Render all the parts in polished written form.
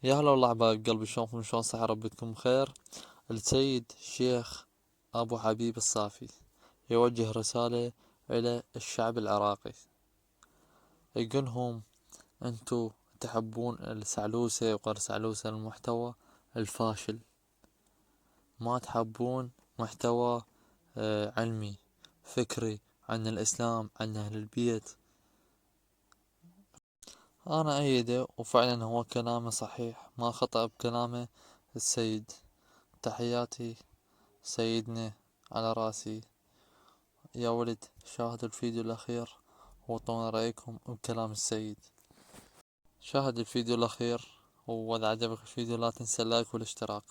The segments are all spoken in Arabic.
يا هلا والله حبايب قلبي، شلونكم؟ شلون صحة؟ ربكم بخير. السيد الشيخ أبو حبيب الصافي يوجه رسالة إلى الشعب العراقي، يقولهم أنتو تحبون السعلوسة وقرص علوسة، المحتوى الفاشل. ما تحبون محتوى علمي فكري عن الإسلام، عن أهل البيت. أنا أيده، وفعلا هو كلامه صحيح، ما خطأ بكلامه السيد. تحياتي سيدنا على راسي. يا ولد، شاهدوا الفيديو الأخير وطونا رأيكم بكلام السيد. شاهد الفيديو الأخير، وإذا عجبك الفيديو لا تنسى اللايك والاشتراك،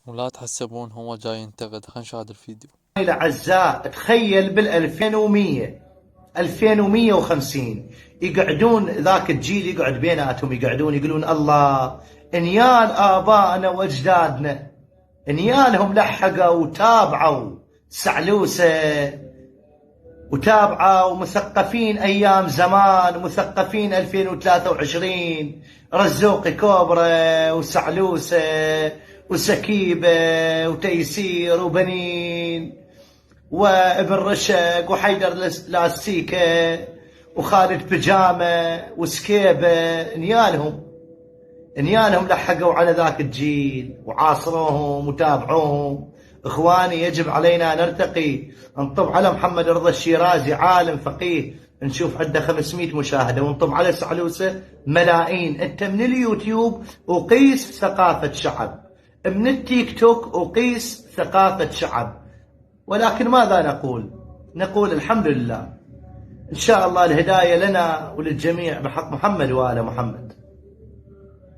ولا تحسبون هو جاي ينتقد. خلينا نشاهد الفيديو. الأعزاء، تخيل بال2100 2150 يقعدون ذاك الجيل، يقعد بيناتهم يقولون الله انيال آبائنا وأجدادنا، انيالهم لحقوا وتابعوا سعلوسة وتابعوا مثقفين أيام زمان، مثقفين 2023، رزوقي كوبرا وسعلوسة وسكيبة وتيسير وبنين وابن رشق وحيدر لاستيكة وخالد بجامة وسكيبة. نيالهم لحقوا على ذاك الجيل وعاصروهم وتابعوهم. اخواني، يجب علينا نرتقي، نطب على محمد رضا الشيرازي عالم فقيه نشوف عنده 500 مشاهدة، ونطب على سعلوسة ملايين. انت من اليوتيوب وقيس ثقافة شعب، من التيك توك وقيس ثقافة شعب. ولكن ماذا نقول؟ نقول الحمد لله. إن شاء الله الهداية لنا وللجميع بحق محمد وآل محمد.